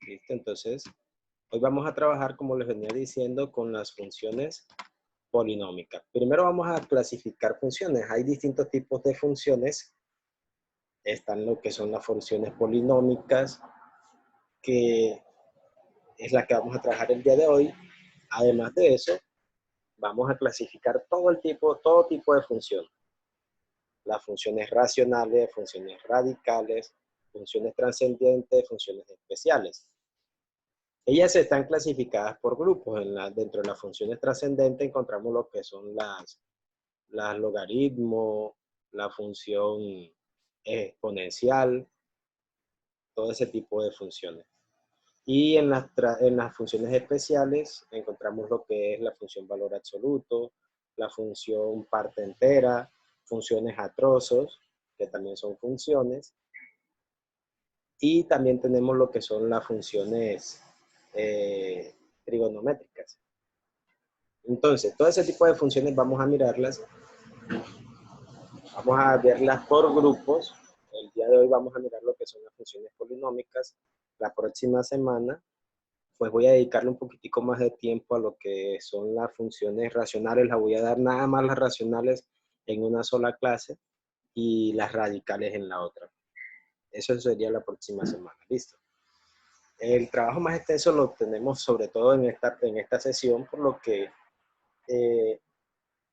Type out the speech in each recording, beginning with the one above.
¿Listo? Entonces, hoy vamos a trabajar, como les venía diciendo, con las funciones polinómicas. Primero vamos a clasificar funciones. Hay distintos tipos de funciones. Están lo que son las funciones polinómicas, que es la que vamos a trabajar el día de hoy. Además de eso, vamos a clasificar todo tipo de funciones. Las funciones racionales, funciones radicales, funciones trascendentes, funciones especiales. Ellas están clasificadas por grupos. Dentro de las funciones trascendentes encontramos lo que son las logaritmos, la función exponencial, todo ese tipo de funciones. Y en las funciones especiales encontramos lo que es la función valor absoluto, la función parte entera, funciones a trozos, que también son funciones. Y también tenemos lo que son las funciones trigonométricas. Entonces, todo ese tipo de funciones vamos a mirarlas, vamos a verlas por grupos. El día de hoy vamos a mirar lo que son las funciones polinómicas. La próxima semana, pues voy a dedicarle un poquitico más de tiempo a lo que son las funciones racionales. Las voy a dar nada más las racionales en una sola clase y las radicales en la otra. Eso sería la próxima semana. ¿Listo? El trabajo más extenso lo tenemos sobre todo en esta sesión, por lo que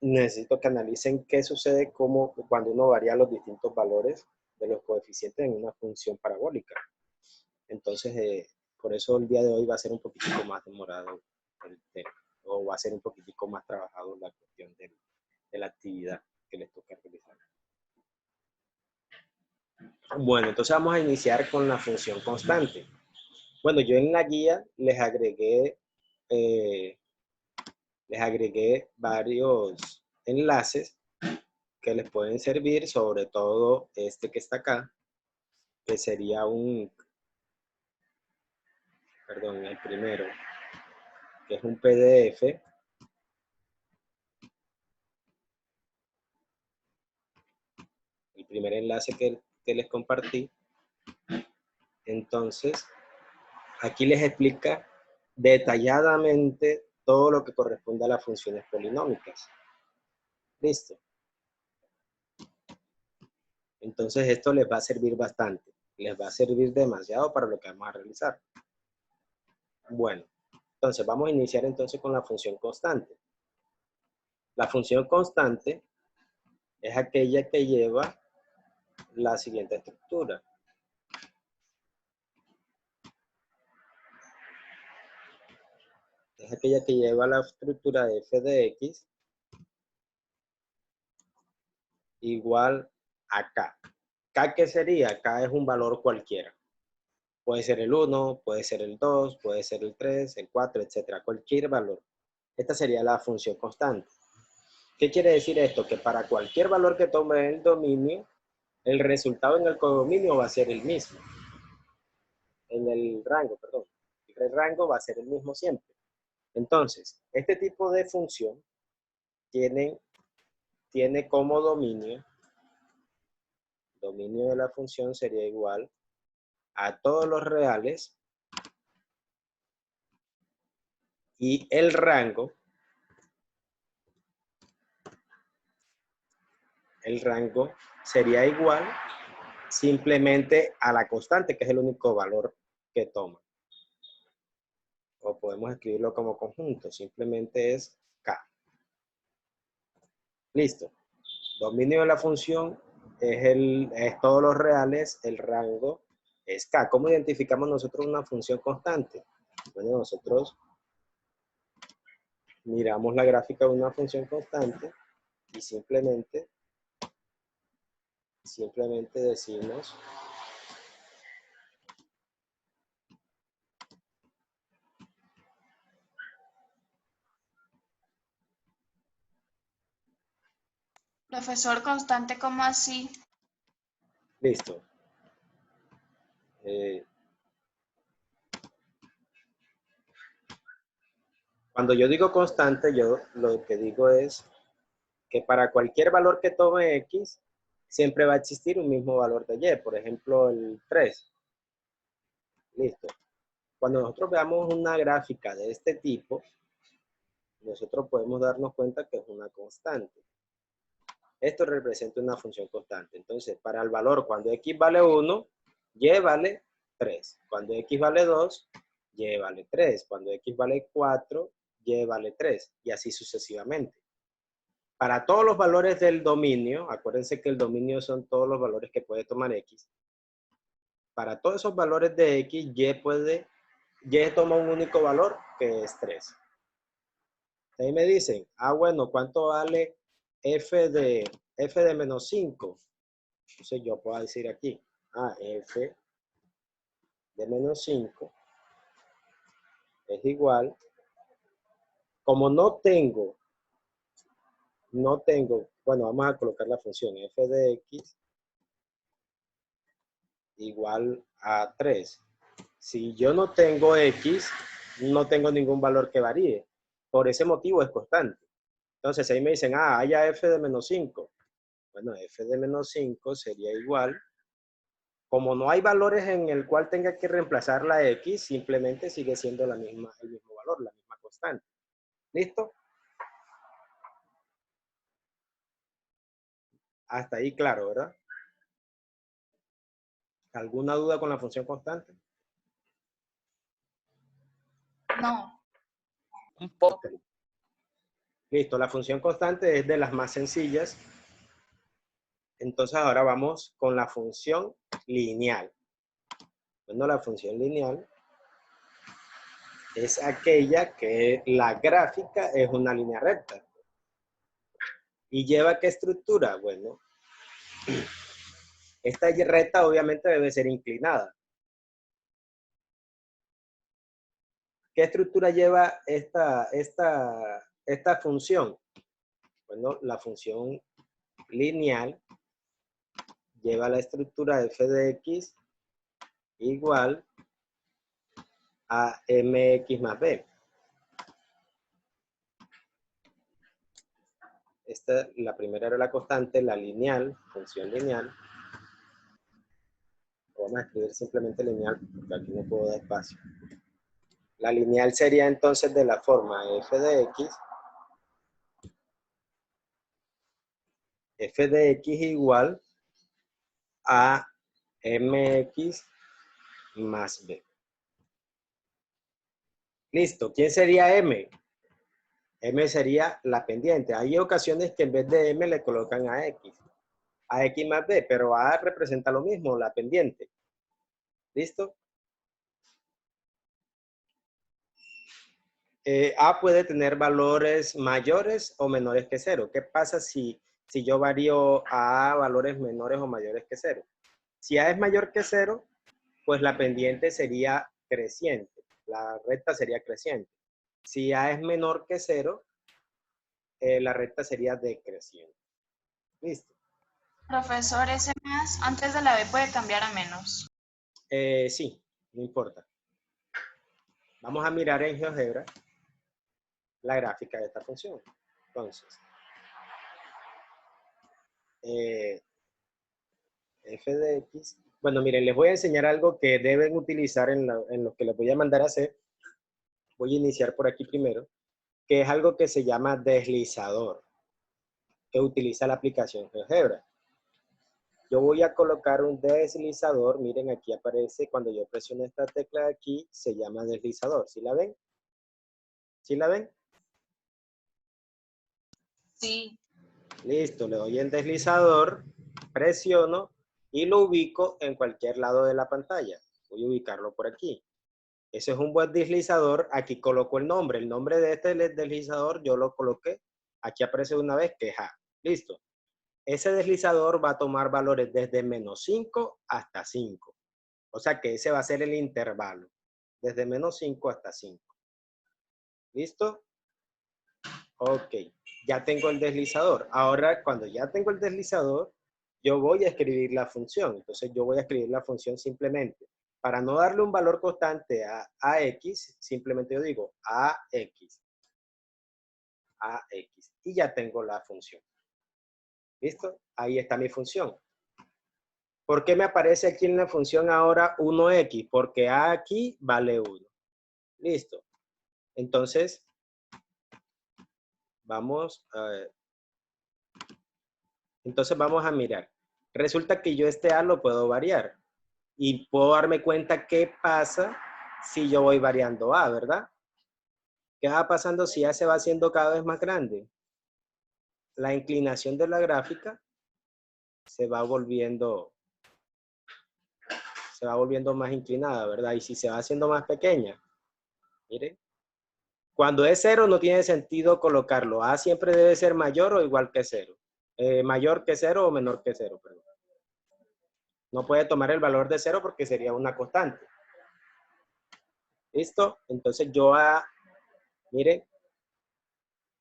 necesito que analicen qué sucede cuando uno varía los distintos valores de los coeficientes en una función parabólica. Entonces, por eso el día de hoy va a ser un poquitico más demorado el tema, o va a ser un poquitico más trabajado la cuestión de la actividad que les toca realizar. Bueno, entonces vamos a iniciar con la función constante. Bueno, yo en la guía les agregué varios enlaces que les pueden servir, sobre todo este que está acá, que sería el primero, que es un PDF. El primer enlace que les compartí. Entonces, aquí les explica detalladamente todo lo que corresponde a las funciones polinómicas. Listo. Entonces, esto les va a servir bastante. Les va a servir demasiado para lo que vamos a realizar. Bueno, entonces vamos a iniciar entonces con la función constante. La función constante es aquella que lleva la siguiente estructura. Es aquella que lleva la estructura de f de x igual a k. ¿K qué sería? K es un valor cualquiera. Puede ser el 1, puede ser el 2, puede ser el 3, el 4, etcétera. Cualquier valor. Esta sería la función constante. ¿Qué quiere decir esto? Que para cualquier valor que tome el dominio, el resultado en el codominio va a ser el mismo. En el rango, perdón. El rango va a ser el mismo siempre. Entonces, este tipo de función tiene como dominio de la función sería igual a todos los reales y el rango sería igual simplemente a la constante, que es el único valor que toma. O podemos escribirlo como conjunto, simplemente es K. Listo. Dominio de la función es todos los reales, el rango es K. ¿Cómo identificamos nosotros una función constante? Bueno, nosotros miramos la gráfica de una función constante y simplemente decimos Profesor constante, ¿cómo así? listo. Cuando yo digo constante, yo lo que digo es que para cualquier valor que tome X, siempre va a existir un mismo valor de Y. Por ejemplo, el 3. Listo. Cuando nosotros veamos una gráfica de este tipo, nosotros podemos darnos cuenta que es una constante. Esto representa una función constante. Entonces, para el valor, cuando x vale 1, y vale 3. Cuando x vale 2, y vale 3. Cuando x vale 4, y vale 3. Y así sucesivamente. Para todos los valores del dominio, acuérdense que el dominio son todos los valores que puede tomar x. Para todos esos valores de x, y toma un único valor, que es 3. Ahí me dicen, bueno, ¿cuánto vale f de menos 5? Entonces yo puedo decir aquí, f de menos 5 es igual, como no tengo, bueno, vamos a colocar la función f de x igual a 3. Si yo no tengo x, no tengo ningún valor que varíe. Por ese motivo es constante. Entonces ahí me dicen, haya f de menos 5. Bueno, f de menos 5 sería igual. Como no hay valores en el cual tenga que reemplazar la x, simplemente sigue siendo el mismo valor, la misma constante. ¿Listo? Hasta ahí claro, ¿verdad? ¿Alguna duda con la función constante? No. Un poco. Okay. Listo, la función constante es de las más sencillas. Entonces ahora vamos con la función lineal. Bueno, la función lineal es aquella que la gráfica es una línea recta. ¿Y lleva qué estructura? Bueno, esta recta obviamente debe ser inclinada. ¿Qué estructura lleva esta función? Bueno, la función lineal lleva la estructura de f de x igual a mx más b. La primera era la constante, la lineal, función lineal. Vamos a escribir simplemente lineal, porque aquí no puedo dar espacio. La lineal sería entonces de la forma f de x igual a mx más b. Listo. ¿Quién sería m? M sería la pendiente. Hay ocasiones que en vez de m le colocan a x más b, pero a representa lo mismo, la pendiente. ¿Listo? A puede tener valores mayores o menores que 0. ¿Qué pasa si yo varío a valores menores o mayores que 0? Si A es mayor que 0, pues la pendiente sería creciente. La recta sería creciente. Si A es menor que 0, la recta sería decreciente. ¿Listo? Profesor, ese más antes de la B puede cambiar a menos. Sí, no importa. Vamos a mirar en GeoGebra la gráfica de esta función. Entonces, f de x. Bueno, miren, les voy a enseñar algo que deben utilizar en lo que les voy a mandar a hacer. Voy a iniciar por aquí primero, que es algo que se llama deslizador, que utiliza la aplicación GeoGebra. Yo voy a colocar un deslizador. Miren, aquí aparece, cuando yo presiono esta tecla de aquí, se llama deslizador. ¿Sí la ven? ¿Sí la ven? Sí. Listo, le doy en deslizador, presiono y lo ubico en cualquier lado de la pantalla. Voy a ubicarlo por aquí. Ese es un buen deslizador. Aquí coloco el nombre. El nombre de este deslizador yo lo coloqué. Aquí aparece una vez que es A. Listo. Ese deslizador va a tomar valores desde menos 5 hasta 5. O sea que ese va a ser el intervalo. Desde menos 5 hasta 5. ¿Listo? Ok. Ya tengo el deslizador. Ahora, cuando ya tengo el deslizador, yo voy a escribir la función. Entonces, yo voy a escribir la función simplemente. Para no darle un valor constante a x, simplemente yo digo ax. Y ya tengo la función. ¿Listo? Ahí está mi función. ¿Por qué me aparece aquí en la función ahora 1x? Porque a aquí vale 1. Listo. Entonces, vamos a mirar. Resulta que yo este A lo puedo variar. Y puedo darme cuenta qué pasa si yo voy variando A, ¿verdad? ¿Qué va pasando si A se va haciendo cada vez más grande? La inclinación de la gráfica se va volviendo más inclinada, ¿verdad? Y si se va haciendo más pequeña, mire, cuando es 0 no tiene sentido colocarlo. A siempre debe ser mayor o igual que 0. Mayor que 0 o menor que 0, perdón. No puede tomar el valor de 0 porque sería una constante. ¿Listo? Entonces yo A, mire,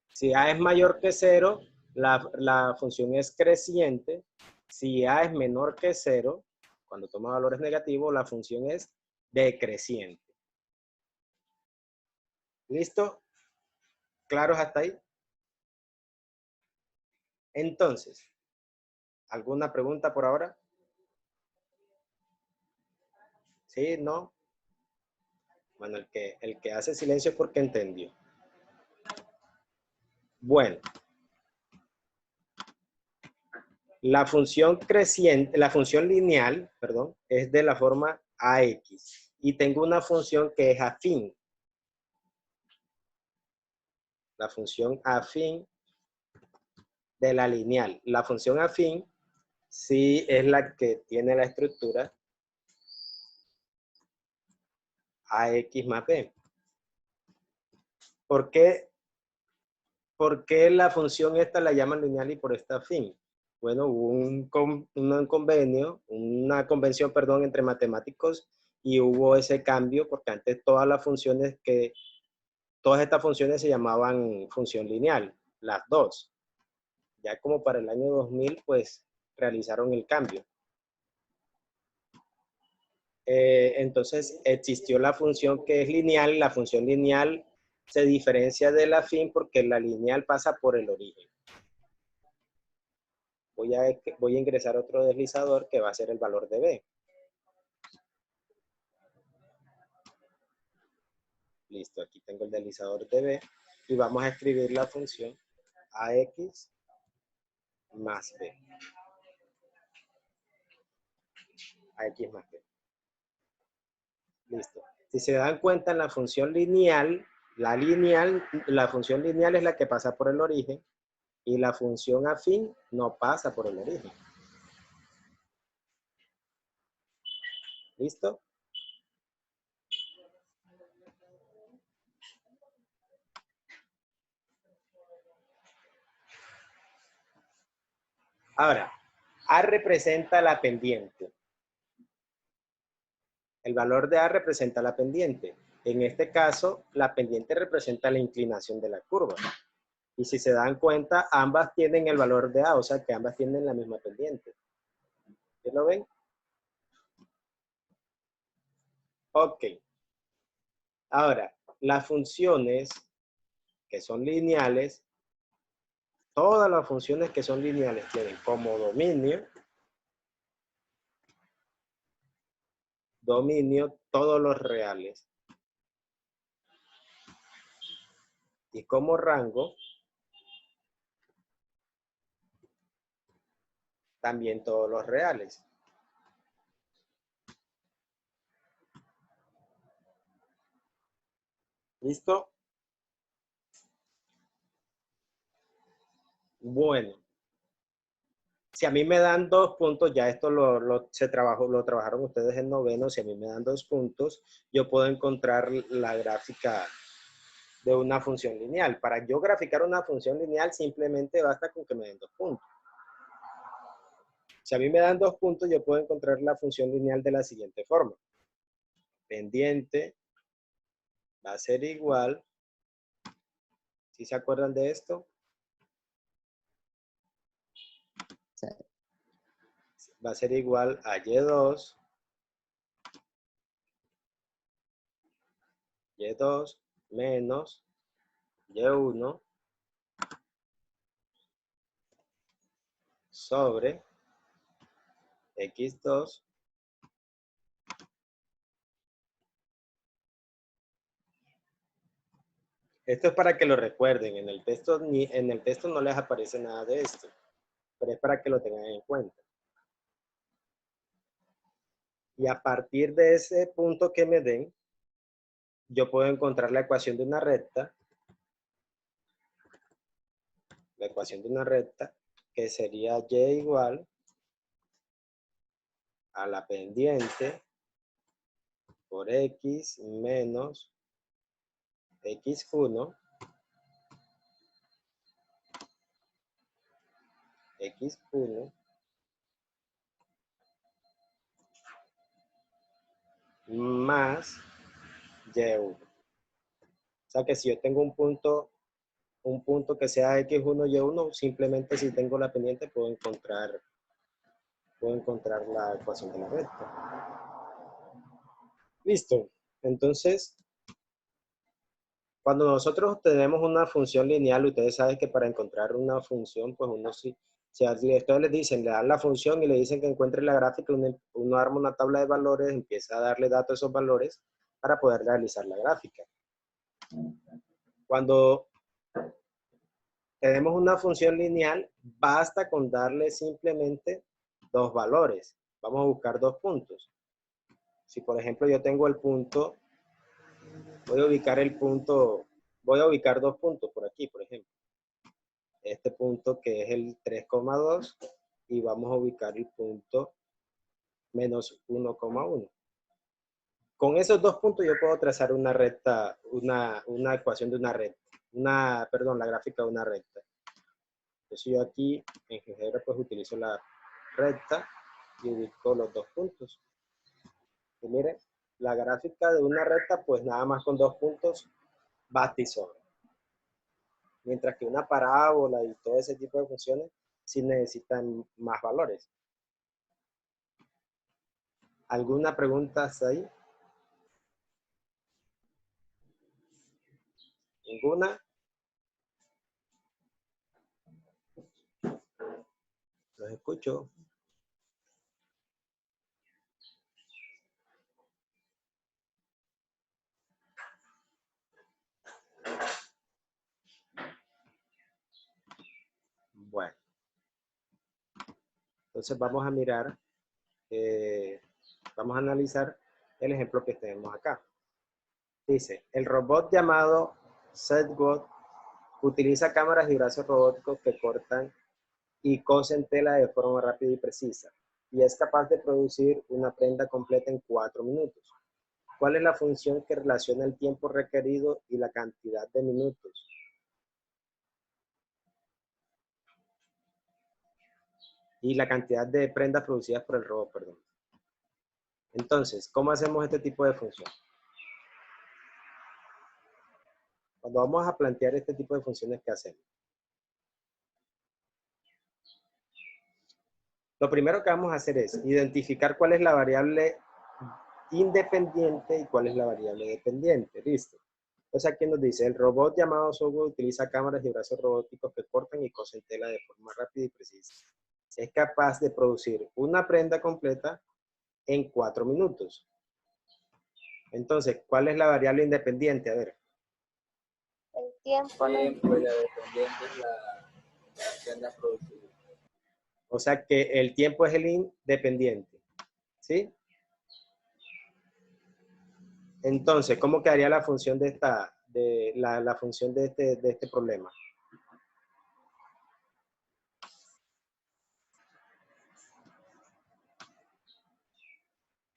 si A es mayor que 0, la función es creciente. Si A es menor que 0, cuando toma valores negativos, la función es decreciente. ¿Listo? ¿Claros hasta ahí? Entonces, ¿alguna pregunta por ahora? ¿Sí? ¿No? Bueno, el que hace silencio es porque entendió. Bueno. La función creciente, la función lineal, perdón, es de la forma AX. Y tengo una función que es afín. La función afín de la lineal. La función afín sí es la que tiene la estructura AX más B. ¿Por qué la función esta la llaman lineal y por esta afín? Bueno, hubo una convención, perdón, entre matemáticos y hubo ese cambio porque antes todas estas funciones se llamaban función lineal, las dos. Ya como para el año 2000, pues realizaron el cambio. Entonces existió la función que es lineal. La función lineal se diferencia de la afín porque la lineal pasa por el origen. Voy a ingresar otro deslizador que va a ser el valor de B. Listo, aquí tengo el deslizador de B y vamos a escribir la función AX más B. AX más B. Listo. Si se dan cuenta en la función lineal, la función lineal es la que pasa por el origen y la función afín no pasa por el origen. ¿Listo? Ahora, A representa la pendiente. El valor de A representa la pendiente. En este caso, la pendiente representa la inclinación de la curva. Y si se dan cuenta, ambas tienen el valor de A, o sea que ambas tienen la misma pendiente. ¿Sí lo ven? Ok. Ahora, las funciones que son lineales, todas las funciones que son lineales tienen como dominio todos los reales. Y como rango, también todos los reales. ¿Listo? Bueno. Si a mí me dan 2 puntos, ya esto lo trabajaron ustedes en noveno, si a mí me dan 2 puntos, yo puedo encontrar la gráfica de una función lineal. Para yo graficar una función lineal, simplemente basta con que me den 2 puntos. Si a mí me dan 2 puntos, yo puedo encontrar la función lineal de la siguiente forma. Pendiente va a ser igual, ¿sí se acuerdan de esto? Sí. Va a ser igual a Y2 menos Y1 sobre X2 Esto es para que lo recuerden. En el texto no les aparece nada de esto, pero es para que lo tengan en cuenta. Y a partir de ese punto que me den, yo puedo encontrar la ecuación de una recta. La ecuación de una recta que sería y igual a la pendiente por x menos x1 más y1. O sea que si yo tengo un punto que sea x1, y1, simplemente si tengo la pendiente puedo encontrar la ecuación de la recta. Listo. Entonces, cuando nosotros tenemos una función lineal, ustedes saben que para encontrar una función, pues uno sí, si a ustedes les dicen, le dan la función y le dicen que encuentre la gráfica, uno arma una tabla de valores, empieza a darle datos a esos valores para poder realizar la gráfica. Cuando tenemos una función lineal, basta con darle simplemente dos valores. Vamos a buscar dos puntos. Si por ejemplo yo tengo el punto, voy a ubicar dos puntos por aquí, por ejemplo. Este punto que es el 3,2 y vamos a ubicar el punto menos 1,1. Con esos dos puntos yo puedo trazar una recta, una ecuación de una recta, la gráfica de una recta. Entonces yo aquí en GeoGebra pues utilizo la recta y ubico los dos puntos. Y miren, la gráfica de una recta pues nada más con dos puntos basta y sobra. Mientras que una parábola y todo ese tipo de funciones sí necesitan más valores. ¿Alguna pregunta ahí? ¿Ninguna? Los escucho. Bueno. Entonces vamos a mirar, vamos a analizar el ejemplo que tenemos acá. Dice, el robot llamado ZBot utiliza cámaras y brazos robóticos que cortan y cosen tela de forma rápida y precisa, y es capaz de producir una prenda completa en 4 minutos. ¿Cuál es la función que relaciona el tiempo requerido y la cantidad de minutos? Y la cantidad de prendas producidas por el robot, perdón. Entonces, ¿cómo hacemos este tipo de función? Cuando vamos a plantear este tipo de funciones, ¿qué hacemos? Lo primero que vamos a hacer es identificar cuál es la variable independiente y cuál es la variable dependiente. ¿Listo? Entonces aquí nos dice, el robot llamado Software utiliza cámaras y brazos robóticos que cortan y cosen tela de forma rápida y precisa. Es capaz de producir una prenda completa en 4 minutos. Entonces, ¿cuál es la variable independiente? A ver. El tiempo, ¿no? Y la dependiente es la prenda producida. O sea que el tiempo es el independiente. ¿Sí? Entonces, ¿cómo quedaría la función de la función de este problema?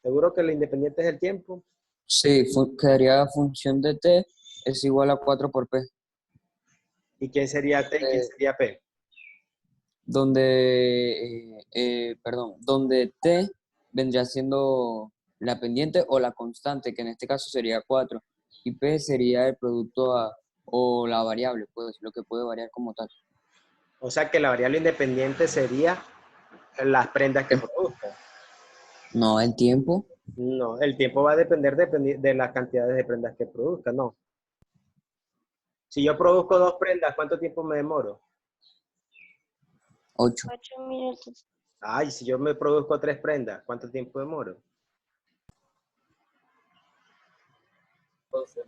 ¿Seguro que lo independiente es el tiempo? Sí, quedaría función de t es igual a 4 por p, ¿Y quién sería T y quién sería P? donde t vendría siendo la pendiente o la constante, que en este caso sería 4, y p sería el producto o la variable, pues lo que puede variar como tal. O sea que la variable independiente sería las prendas que produzcan. No, el tiempo. No, el tiempo va a depender de las cantidades de prendas que produzca, no. Si yo produzco 2 prendas, ¿cuánto tiempo me demoro? 8. 8 minutos. Ay, si yo me produzco 3 prendas, ¿cuánto tiempo demoro? 12.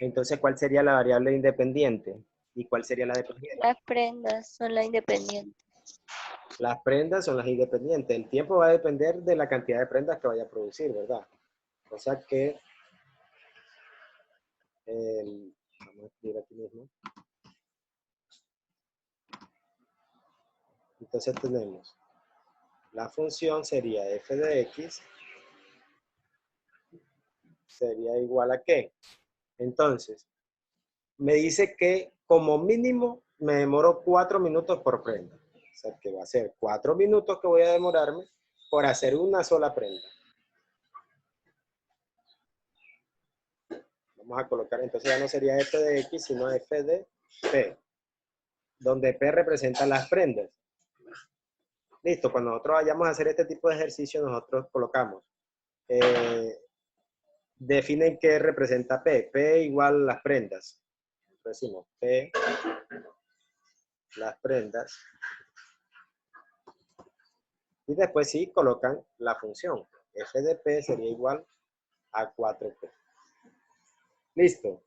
Entonces, ¿cuál sería la variable independiente? ¿Y cuál sería la dependiente? Las prendas son las independientes. Las prendas son las independientes. El tiempo va a depender de la cantidad de prendas que vaya a producir, ¿verdad? O sea que, vamos a escribir aquí mismo. Entonces tenemos, la función sería f de x, sería igual a ¿qué? Entonces, me dice que como mínimo me demoro 4 minutos por prenda. O sea que va a ser 4 minutos que voy a demorarme por hacer una sola prenda. Vamos a colocar, entonces ya no sería f de x, sino f de p, donde p representa las prendas. Listo, cuando nosotros vayamos a hacer este tipo de ejercicio, nosotros colocamos, definen qué representa p. P igual las prendas. Entonces decimos p, las prendas. Y después sí colocan la función. F de p sería igual a 4p. Listo.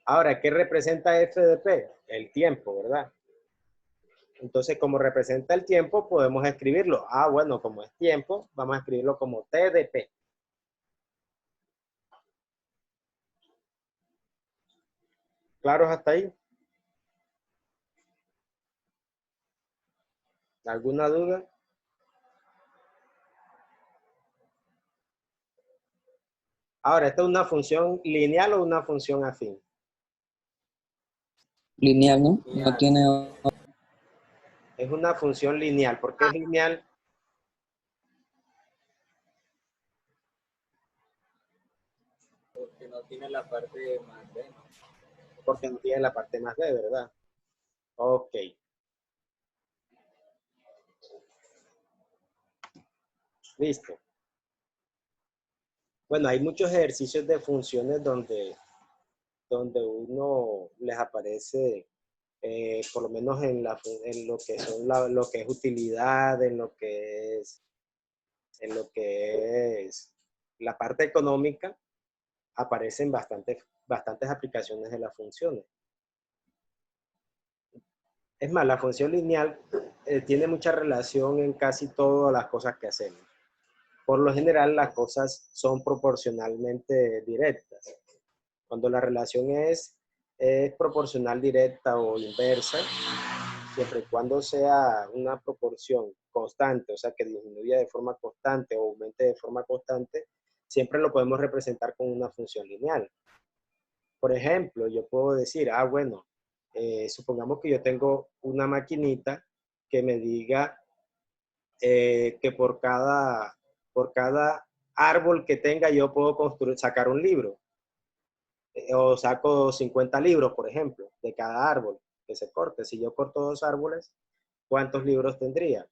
Ahora, ¿qué representa f de p? El tiempo, ¿verdad? Entonces, como representa el tiempo, podemos escribirlo. Ah, bueno, como es tiempo, vamos a escribirlo como t de p. ¿Claros hasta ahí? ¿Alguna duda? Ahora, ¿esta es una función lineal o una función afín? Lineal, ¿no? No Lineal, tiene... Es una función lineal. ¿Por qué es lineal? porque no tiene la parte más B, ¿no? Porque no tiene la parte más b, ¿verdad? Ok. Listo. Bueno, hay muchos ejercicios de funciones donde uno les aparece, por lo menos en lo que son lo que es utilidad, en lo que es la parte económica, aparecen bastantes aplicaciones de las funciones. Es más, la función lineal tiene mucha relación en casi todas las cosas que hacemos. Por lo general, las cosas son proporcionalmente directas. Cuando la relación es proporcional directa o inversa, siempre y cuando sea una proporción constante, o sea, que disminuya de forma constante o aumente de forma constante, siempre lo podemos representar con una función lineal. Por ejemplo, yo puedo decir, bueno, supongamos que yo tengo una maquinita que me diga que por cada árbol que tenga yo puedo sacar un libro. O saco 50 libros, por ejemplo, de cada árbol que se corte. Si yo corto 2 árboles, ¿cuántos libros tendría?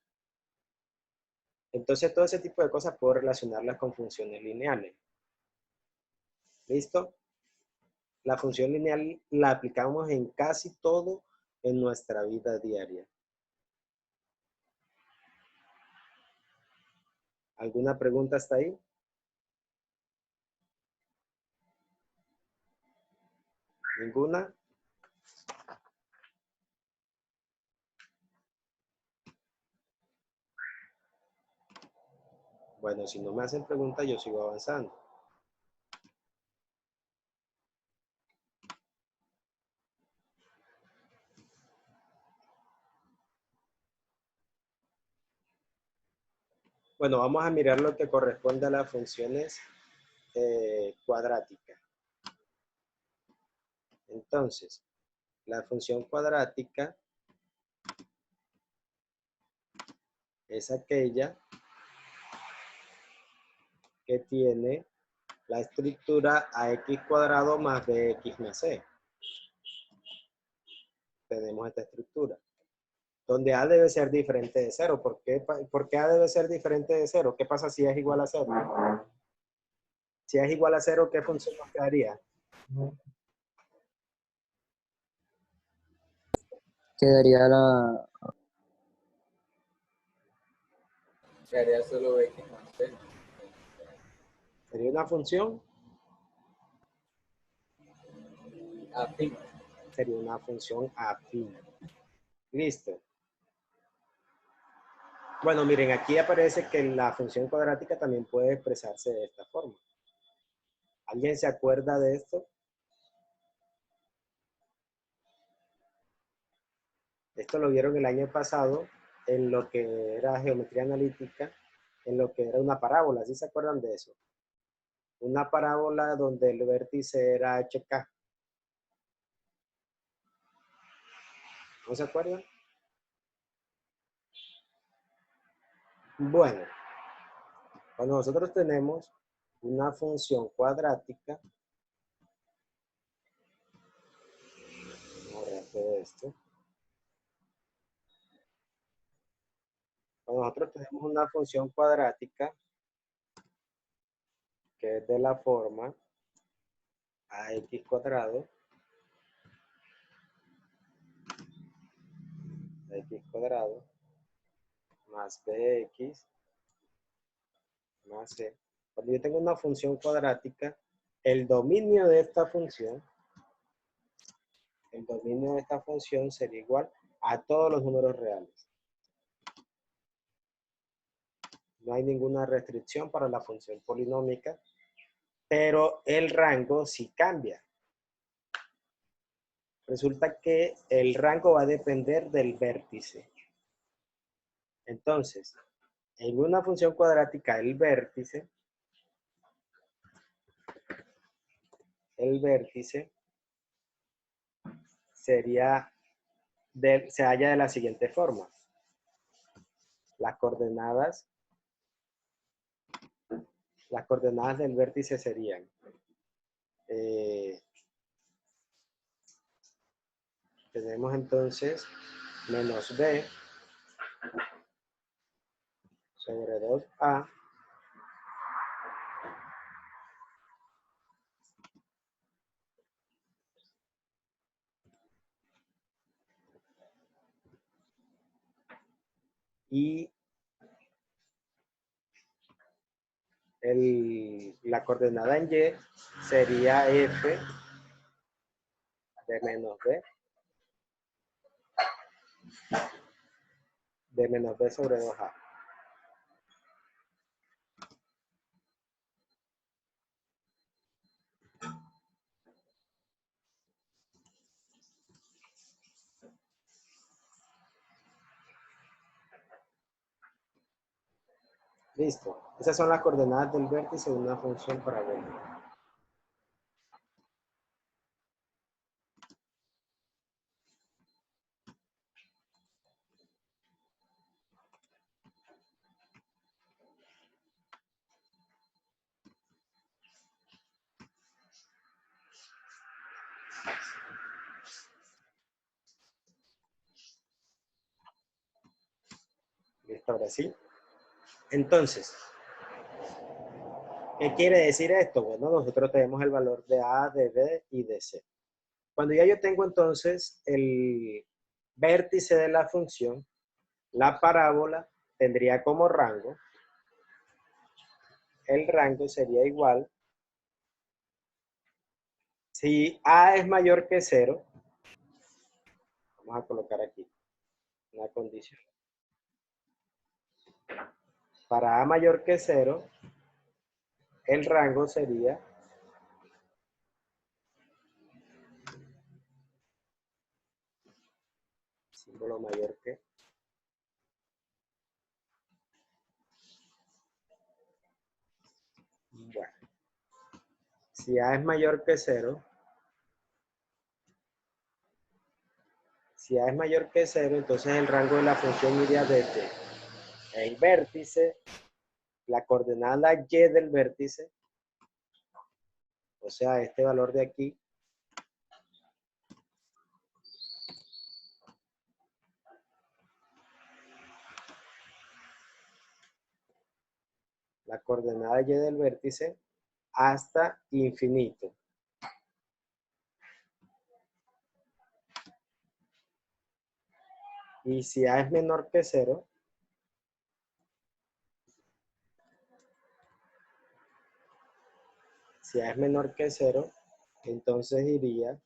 Entonces, todo ese tipo de cosas puedo relacionarlas con funciones lineales. ¿Listo? La función lineal la aplicamos en casi todo en nuestra vida diaria. ¿Alguna pregunta hasta ahí? ¿Ninguna? Bueno, si no me hacen preguntas, yo sigo avanzando. Bueno, vamos a mirar lo que corresponde a las funciones cuadráticas. Entonces, la función cuadrática es aquella que tiene la estructura ax cuadrado más bx más c. Tenemos esta estructura. Donde a debe ser diferente de 0. ¿Por qué a debe ser diferente de 0? ¿Qué pasa si es igual a 0? Si es igual a 0, ¿qué función nos quedaría? Quedaría la... Se haría solo X más C, ¿no? Sería una función, Afín. sería una función afín. Listo. Bueno, miren, aquí aparece que la función cuadrática también puede expresarse de esta forma. ¿Alguien se acuerda de esto? Esto lo vieron el año pasado en lo que era geometría analítica, en lo que era una parábola. ¿Sí se acuerdan de eso? Una parábola donde el vértice era HK. ¿No se acuerdan? Bueno, cuando nosotros tenemos una función cuadrática, vamos a ver todo esto. Cuando nosotros tenemos una función cuadrática que es de la forma ax cuadrado más bx más c. Cuando yo tengo una función cuadrática, el dominio de esta función sería igual a todos los números reales. No hay ninguna restricción para la función polinómica, pero el rango sí cambia. Resulta que el rango va a depender del vértice. Entonces, en una función cuadrática, el vértice se halla de la siguiente forma. Las coordenadas del vértice serían tenemos entonces menos b sobre 2a y la coordenada en y sería f de menos b sobre 2a. Listo. Esas son las coordenadas del vértice de una función parabólica. Listo, ahora sí. Entonces, ¿qué quiere decir esto? Bueno, nosotros tenemos el valor de A, de B y de C. Cuando ya yo tengo entonces el vértice de la función, la parábola tendría como rango, el rango sería igual, si A es mayor que 0, vamos a colocar aquí una condición. Para A mayor que 0, el rango sería símbolo mayor que. Bueno, si A es mayor que 0, entonces el rango de la función iría desde el vértice, la coordenada y del vértice, o sea, este valor de aquí, la coordenada y del vértice, hasta infinito. Y si A es menor que 0, Si A es menor que 0, entonces iría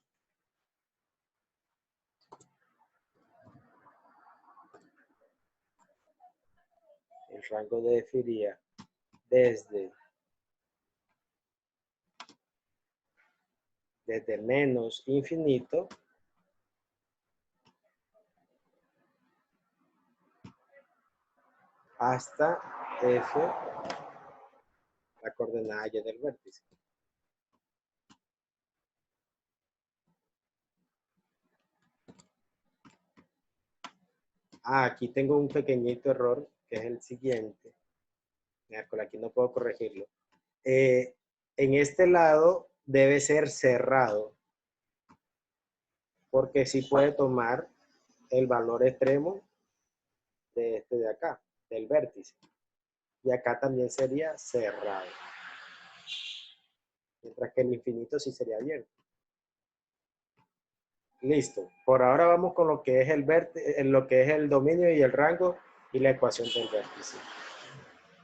el rango de f iría desde menos infinito hasta f, la coordenada y del vértice. Aquí tengo un pequeñito error, que es el siguiente. Miércoles, aquí no puedo corregirlo. En este lado debe ser cerrado, porque sí puede tomar el valor extremo de este de acá, del vértice. Y acá también sería cerrado. Mientras que el infinito sí sería abierto. Listo. Por ahora vamos con lo que es el vértice, lo que es el dominio y el rango y la ecuación del vértice.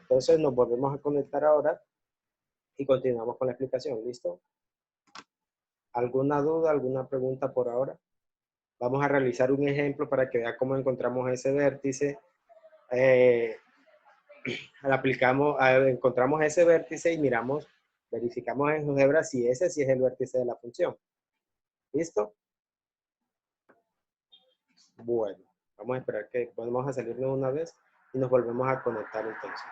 Entonces nos volvemos a conectar ahora y continuamos con la explicación. ¿Listo? ¿Alguna duda, alguna pregunta por ahora? Vamos a realizar un ejemplo para que vea cómo encontramos ese vértice. Encontramos ese vértice y miramos, verificamos en GeoGebra si ese sí es el vértice de la función. ¿Listo? Bueno, vamos a esperar que vamos a salirnos una vez y nos volvemos a conectar entonces.